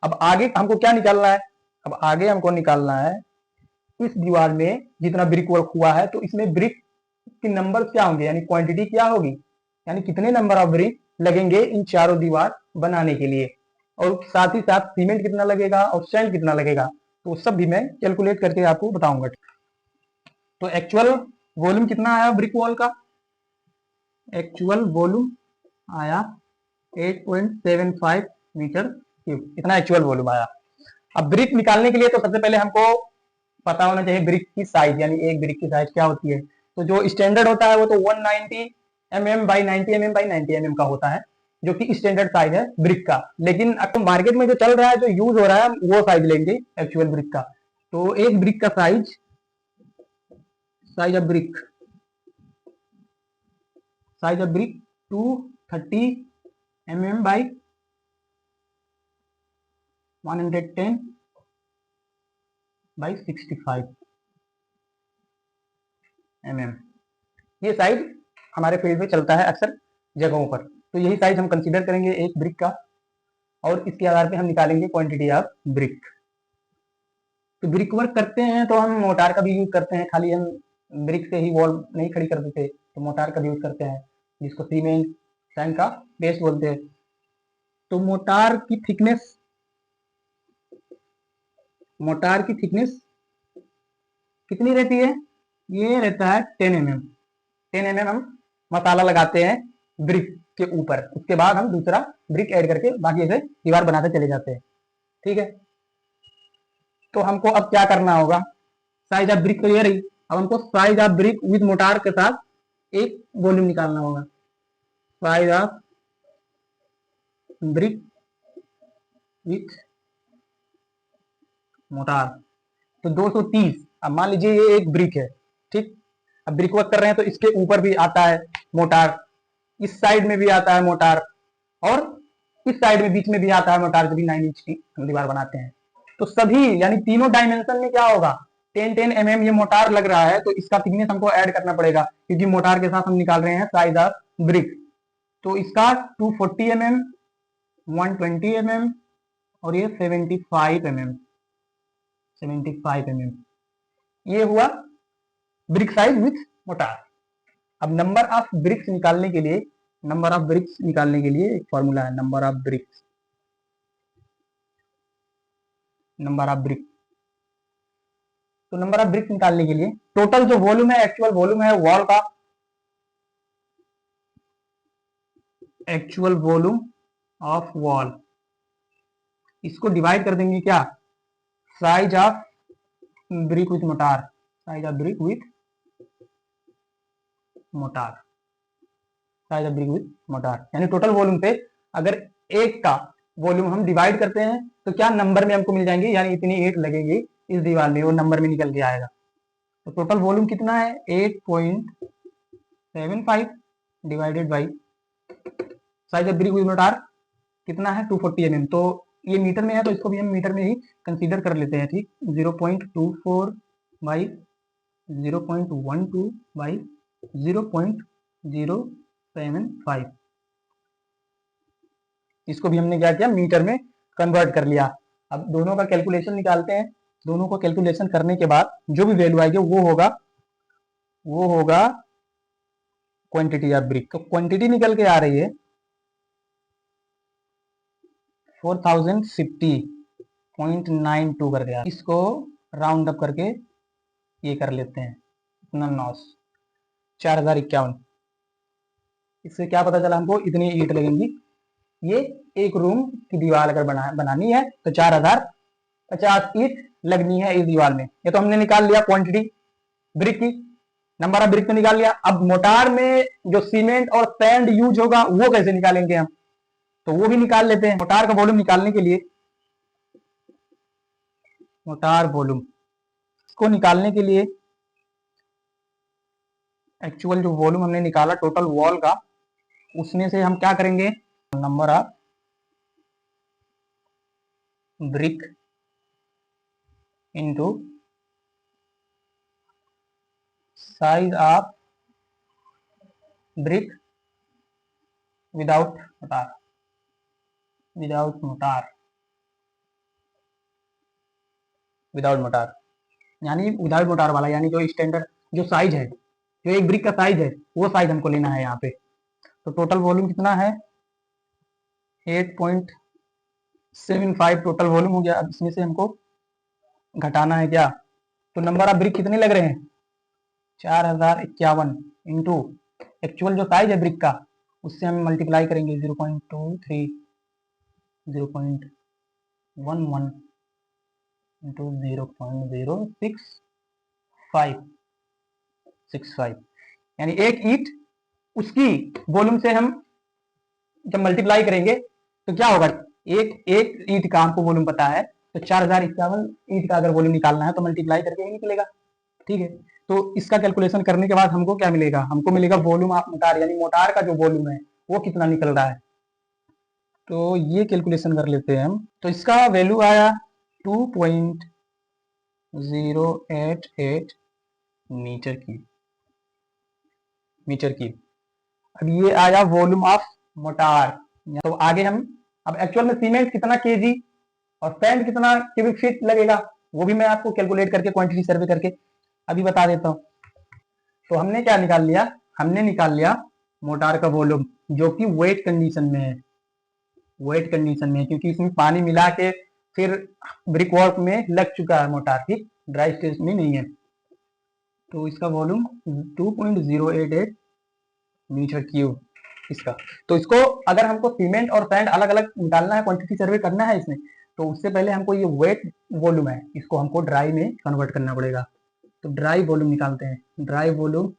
अब आगे हमको क्या निकालना है? अब आगे हमको निकालना है इस दीवार में जितना ब्रिक वर्क हुआ है, तो इसमें ब्रिक के नंबर क्या होंगे, यानी क्वांटिटी क्या होगी, यानी कितने नंबर ऑफ ब्रिक लगेंगे इन चारों दीवार बनाने के लिए, और साथ ही साथ सीमेंट कितना लगेगा और सैंड कितना लगेगा, तो सब भी मैं कैलकुलेट करके आपको बताऊंगा। तो एक्चुअल वॉल्यूम कितना आया ब्रिक वॉल का? एक्चुअल वॉल्यूम आया 8.75 मीटर क्यूब, इतना एक्चुअल वॉल्यूम आया। अब ब्रिक निकालने के लिए तो सबसे पहले हमको पता होना चाहिए ब्रिक की साइज, यानी एक ब्रिक की साइज क्या होती है। तो जो स्टैंडर्ड होता है वो तो 190 mm by 90 mm by 90 mm का होता है, जो कि स्टैंडर्ड साइज है ब्रिक का। लेकिन अब मार्केट में जो चल रहा है, जो यूज हो रहा है, वो साइज लेंगे एक्चुअल ब्रिक का। तो एक ब्रिक का size, size of brick, size of brick 230 mm by 110 by 65 mm, ये साइज हमारे फील्ड में चलता है अक्सर जगहों पर। तो यही साइज हम कंसीडर करेंगे एक ब्रिक का, और इसके आधार पे हम निकालेंगे क्वांटिटी ऑफ ब्रिक। तो ब्रिक वर्क करते हैं तो हम मोटार का भी यूज करते हैं, खाली हम ब्रिक से ही वॉल नहीं खड़ी कर देते, तो मोटार का भी यूज करते हैं, जिसको सीमेंट सैंड का पेस्ट बोलते हैं। तो मोटार की थिकनेस कितनी रहती है? ये रहता है 10 mm। 10 mm हम मसाला लगाते हैं ब्रिक के ऊपर, उसके बाद हम दूसरा ब्रिक ऐड करके बाकी ऐसे दीवार बनाते चले जाते हैं। ठीक है, तो हमको अब क्या करना होगा? साइज ऑफ ब्रिक तो ये रही, अब हमको size of brick with motor के साथ एक वॉल्यूम निकालना होगा। Size of brick with motor, तो 230। अब मान लीजिए ये एक ब्रिक है, ठीक। अब ब्रिक वर्क कर रहे हैं तो इसके ऊपर भी आता है मोटार, इस साइड में भी आता है मोटार, और इस साइड में बीच में भी आता है मोटार, जब भी 9 इंच की हम दीवार बनाते हैं। तो सभी यानी तीनों डायमेंशन में क्या होगा? 10-10 mm ये मोटार लग रहा है, तो इसका थिकनेस हमको ऐड करना पड़ेगा, क्योंकि मोटार के साथ हम निकाल रहे हैं साइज ऑफ ब्रिक। तो इसका 240 mm, 120 mm, और ये 75 mm, 75 mm, ये हुआ ब्रिक साइज विथ मोटार। अब नंबर ऑफ ब्रिक्स निकालने के लिए, नंबर ऑफ ब्रिक्स निकालने के लिए एक फॉर्मूला है, number of BRICS, number of brick. तो नंबर ऑफ ब्रिक्स निकालने के लिए टोटल जो वॉल्यूम है, एक्चुअल वॉल्यूम है वॉल का, एक्चुअल वॉल्यूम ऑफ वॉल, इसको डिवाइड कर देंगे क्या? Size of brick with motor, size of brick with motor, size of brick with motor, यानी टोटल वॉल्यूम पे अगर एक का वॉल्यूम हम डिवाइड करते हैं तो क्या नंबर में हमको मिल जाएंगे, यानी इतनी ईंट लगेगी इस दीवार में, वो नंबर में निकल के आएगा। तो टोटल वॉल्यूम कितना है? 8.75 divided by size of brick with motor कितना है? 240 mm। तो ये मीटर में है, तो इसको भी हम मीटर में ही कंसीडर कर लेते हैं, ठीक। 0.24 बाई 0.12 बाई 0.075, इसको भी हमने क्या किया? मीटर में कन्वर्ट कर लिया। अब दोनों का कैलकुलेशन निकालते हैं। दोनों को कैलकुलेशन करने के बाद जो भी वैल्यू आएगी वो होगा क्वांटिटी ऑफ ब्रिक। तो क्वांटिटी निकल के आ रही है 4050.92 करके आ, इसको राउंड अप करके ये कर लेते हैं इतना 4051। इससे क्या पता चला हमको? इतनी ईंट लगेंगी, ये एक रूम की दीवार अगर बनानी है तो 4050 ईंट लगनी है इस दीवार में। ये तो हमने निकाल लिया क्वांटिटी ब्रिक की, नंबर ऑफ ब्रिक तो निकाल लिया। अब मोटार में जो सीमेंट और सैंड यूज होगा वो कैसे निकालेंगे हम? तो वो भी निकाल लेते हैं। मोटार का वॉल्यूम निकालने के लिए, मोटार वॉल्यूम को निकालने के लिए एक्चुअल जो वॉल्यूम हमने निकाला टोटल वॉल का, उसमें से हम क्या करेंगे? Number of brick into size of brick without motor, without motor, without motor, यानी विदाउट मोटार वाला, यानी जो स्टैंडर्ड जो साइज है, जो एक ब्रिक का साइज है वो साइज हमको लेना है यहाँ पे। तो टोटल वॉल्यूम कितना है 8.75 टोटल वॉल्यूम हो गया। अब इसमें से हमको घटाना है क्या, तो नंबर ऑफ ब्रिक कितने लग रहे हैं 4051 इंटू एक्चुअल जो साइज है ब्रिक का उससे हम मल्टीप्लाई करेंगे 0.23 0.11 इंटू 0.0665 यानी एक ईंट उसकी वॉल्यूम से हम जब मल्टीप्लाई करेंगे तो क्या होगा, एक ईंट का हमको वॉल्यूम पता है, तो 4051 ईंट का अगर वॉल्यूम निकालना है तो मल्टीप्लाई करके ही निकलेगा। ठीक है, तो इसका कैलकुलेशन करने के बाद हमको क्या मिलेगा, हमको मिलेगा वॉल्यूम ऑफ मोटार, यानी मोटार का जो वॉल्यूम है वो कितना निकल रहा है। तो ये कैलकुलेशन कर लेते हैं हम। तो इसका वैल्यू आया 2.088 मीटर क्यूब। अब ये आया वॉल्यूम ऑफ मोटार। तो आगे हम अब एक्चुअल में सीमेंट कितना केजी और सैंड कितना क्यूबिक फीट लगेगा वो भी मैं आपको कैलकुलेट करके क्वांटिटी सर्वे करके अभी बता देता हूँ। तो हमने क्या निकाल लिया, हमने निकाल लिया मोटार का वॉल्यूम जो कि वेट कंडीशन में है, वेट कंडीशन में, क्योंकि इसमें पानी मिला के फिर ब्रिक वर्क में लग चुका है मोटार, ठीक, ड्राई स्टेज में नहीं है। तो इसका वॉल्यूम 2.088 मीटर क्यूब इसका। तो इसको अगर हमको सीमेंट और सैंड अलग अलग निकालना है, क्वांटिटी सर्वे करना है इसमें, तो उससे पहले हमको ये वेट वॉल्यूम है इसको हमको ड्राई में कन्वर्ट करना पड़ेगा। तो ड्राई वॉल्यूम निकालते हैं। ड्राई वॉल्यूम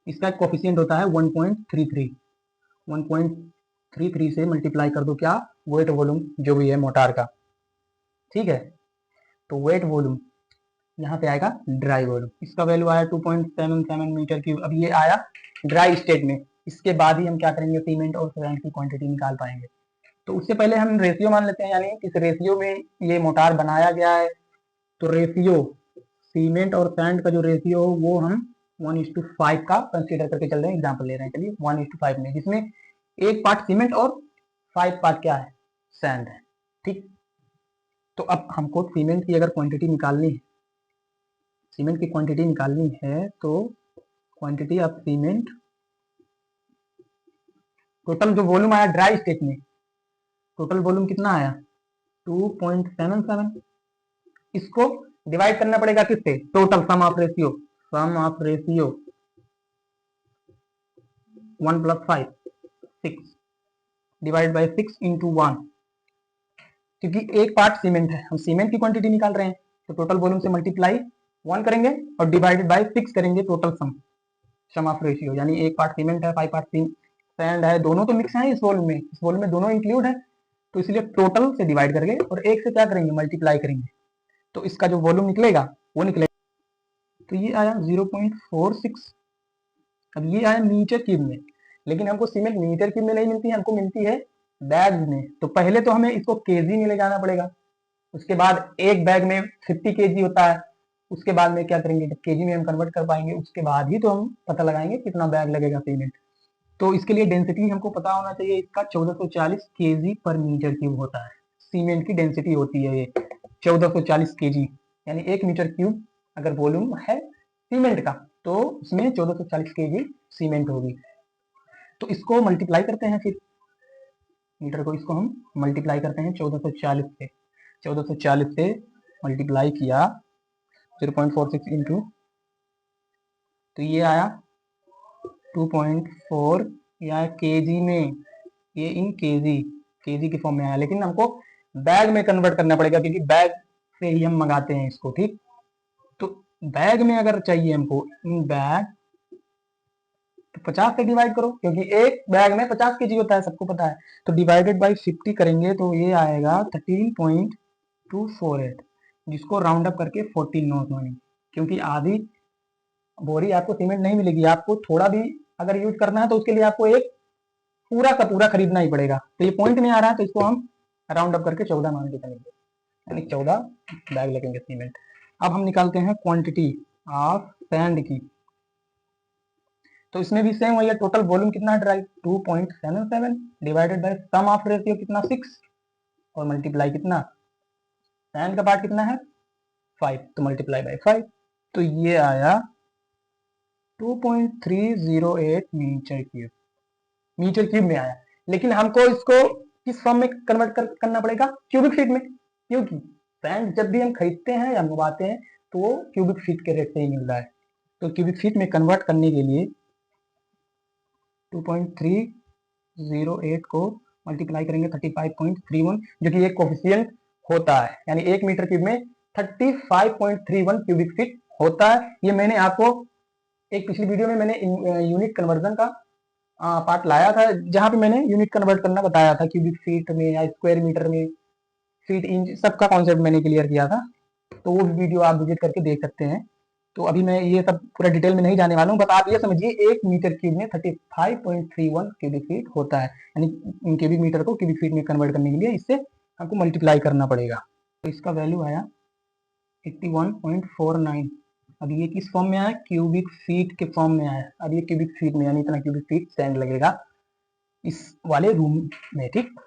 इसका कोफिशिएंट होता है 1.33, 1.33 से मल्टीप्लाई कर दो क्या, वेट वॉल्यूम जो भी है मोटार का। ठीक है, तो वेट वॉल्यूम यहाँ पे आएगा ड्राई वॉल्यूम, इसका वैल्यू आया 2.77 मीटर क्यूब। अब ये आया ड्राई स्टेट में, इसके बाद ही हम क्या करेंगे सीमेंट और सैंड की क्वांटिटी निकाल पाएंगे। तो उससे पहले हम रेशियो मान लेते हैं, यानी इस रेशियो में ये मोटार बनाया गया है। तो रेशियो सीमेंट और सैंड का जो रेशियो हो वो हम 1:5 का कंसीडर करके चल रहे हैं, एग्जाम्पल ले रहे हैं, चलिए 1:5 में, जिसमें 1 पार्ट सीमेंट और 5 पार्ट क्या है, सैंड है। ठीक, तो अब हमको सीमेंट की अगर क्वांटिटी निकालनी है, सीमेंट की क्वांटिटी निकालनी है तो क्वांटिटी ऑफ सीमेंट, टोटल जो वॉल्यूम आया ड्राई स्टेट में, टोटल वॉल्यूम कितना आया 2.77, इसको डिवाइड करना पड़ेगा किससे, total sum of ratio, sum of ratio 1 + 5 6 divide by 6 × 1, क्योंकि एक पार्ट सीमेंट है, हम सीमेंट की क्वांटिटी निकाल रहे हैं, तो टोटल वॉल्यूम से मल्टीप्लाई 1 करेंगे और डिवाइडेड बाय 6 करेंगे टोटल सम ऑफ रेशियो, यानी एक पार्ट सीमेंट है 5 पार्ट सैंड है, दोनों तो मिक्स है इस वॉल्यूम में, इस वॉल्यूम में दोनों इंक्लूड है, तो इसलिए टोटल से डिवाइड करके और एक से क्या करेंगे मल्टीप्लाई करेंगे, तो इसका जो वॉल्यूम निकलेगा वो निकलेगा। तो ये आया 0.46। अब ये आया मीटर क्यूब में, लेकिन हमको सीमेंट मीटर क्यूब में नहीं मिलती है, हमको मिलती है बैग में। तो पहले तो हमें इसको केजी में ले जाना पड़ेगा, उसके बाद एक बैग में 50 केजी होता है, उसके बाद में क्या करेंगे जब केजी में हम कन्वर्ट कर पाएंगे उसके बाद ही तो हम पता लगाएंगे कितना बैग लगेगा सीमेंट। तो इसके लिए डेंसिटी हमको पता होना चाहिए, इसका 1440 केजी पर मीटर क्यूब होता है, सीमेंट की डेंसिटी होती है ये 1440 केजी, यानी 1 मीटर क्यूब अगर वॉल्यूम है सीमेंट का तो उसमें 1440 केजी सीमेंट होगी। तो इसको मल्टीप्लाई करते हैं, फिर मीटर को इसको हम मल्टीप्लाई करते हैं 1440 से, 1440 से मल्टीप्लाई किया 0.46 इंटू, तो ये आया 2.4 या केजी में, ये इन केजी के फॉर्म में आया, लेकिन हमको बैग में कन्वर्ट करना पड़ेगा क्योंकि बैग से ही हम मंगाते हैं इसको। ठीक, तो बैग में अगर चाहिए हमको इन बैग, तो 50 से डिवाइड करो क्योंकि एक बैग में 50 केजी होता है, सबको पता है, तो डिवाइडेड बाय 50 करेंगे तो ये आएगा 13.248, जिसको राउंड अप करके 14 नोट मानेंगे, क्योंकि आधी बोरी आपको सीमेंट नहीं मिलेगी, आपको थोड़ा भी अगर यूज करना है तो उसके लिए आपको एक पूरा का पूरा खरीदना ही पड़ेगा। तो ये पॉइंट में आ रहा है तो इसको हम राउंड अप करके 14 मान के चलेंगे, यानी 14 बैग लगेंगे सीमेंट। अब हम निकालते हैं क्वांटिटी ऑफ सैंड की, तो इसमें भी सेम वही है, टोटल वॉल्यूम कितना है dry 2.77 divided by sum of ratio कितना 6 और मल्टीप्लाई कितना, सैंड का पार्ट कितना है 5, तो मल्टीप्लाई बाय 5, तो ये आया 2.308 मीटर क्यूब में आया। लेकिन हमको इसको किस फॉर्म में कन्वर्ट करना पड़ेगा? क्यूबिक फीट में, क्योंकि सैंड जब भी हम खरीदते हैं या मंगवाते हैं तो वो क्यूबिक फीट के रेट से ही मिल रहा है। तो क्यूबिक फीट में कन्वर्ट करने के लिए 2.308 को मल्टीप्लाई करेंगे 35.31, जो कि एक कोफिशिएंट होता है, यानी 1 मीटर क्यूब में 35.31 क्यूबिक फीट होता है। ये मैंने आपको एक पिछली वीडियो में मैंने यूनिट कन्वर्जन का पार्ट लाया था, जहां पे मैंने यूनिट कन्वर्ट करना बताया था, क्यूबिक फीट में या स्क्वायर मीटर में, फीट इंच, सबका कॉन्सेप्ट मैंने क्लियर किया था। तो वो वीडियो आप विजिट करके देख सकते हैं। तो अभी मैं ये सब पूरा डिटेल में नहीं जाने वाला हूँ, बस आप ये समझिए 1 मीटर क्यूब में 35.31 क्यूबिक फीट होता है, यानी क्यूबिक मीटर को क्यूबिक फीट में कन्वर्ट करने के लिए इससे हमको मल्टीप्लाई करना पड़ेगा। तो इसका वैल्यू आया 81.49। अब ये किस फॉर्म में आया? क्यूबिक फीट के फॉर्म में आया। अब ये क्यूबिक फीट में, यानी इतना क्यूबिक फीट सैंड लगेगा इस वाले रूम में, ठीक।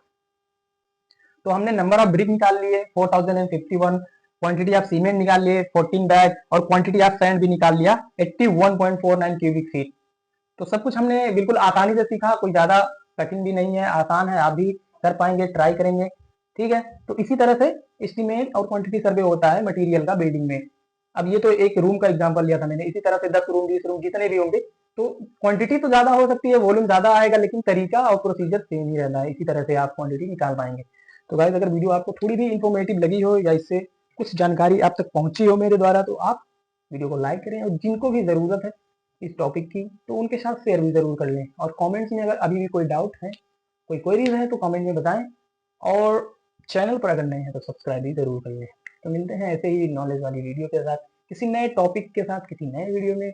तो हमने नंबर ऑफ ब्रिक निकाल लिए 4051, क्वांटिटी ऑफ सीमेंट निकाल लिए 14 बैग, और क्वांटिटी ऑफ सैंड भी निकाल लिया 81.49 क्यूबिक फीट। तो सब कुछ हमने बिल्कुल आसानी से सीखा, कोई ज्यादा कठिन भी नहीं है, आसान है, आप भी कर पाएंगे, ट्राई करेंगे, ठीक है। तो इसी तरह से एस्टीमेट और क्वांटिटी सर्वे होता है मटेरियल का बिल्डिंग में। अब ये तो एक रूम का एग्जांपल लिया था मैंने, इसी तरह से 10 रूम 20 रूम जितने भी होंगे, तो क्वांटिटी तो ज्यादा हो सकती है, वॉल्यूम ज्यादा आएगा, लेकिन तरीका और प्रोसीजर सेम ही रहना है। इसी तरह से आप क्वांटिटी निकाल पाएंगे। तो गाइस, अगर वीडियो आपको थोड़ी भी इंफॉर्मेटिव लगी हो या इससे कुछ जानकारी आप तक पहुंची हो मेरे द्वारा, तो आप वीडियो को लाइक करें, और जिनको भी जरूरत है इस टॉपिक की तो उनके साथ शेयर भी जरूर कर लें। और कमेंट्स में अगर अभी भी कोई डाउट है, कोई क्वेरीज है, तो कमेंट में बताएं, और चैनल पर अगर नए हैं तो सब्सक्राइब भी जरूर कर लें। तो मिलते हैं ऐसे ही नॉलेज वाली वीडियो के साथ, किसी नए टॉपिक के साथ, किसी नए वीडियो में।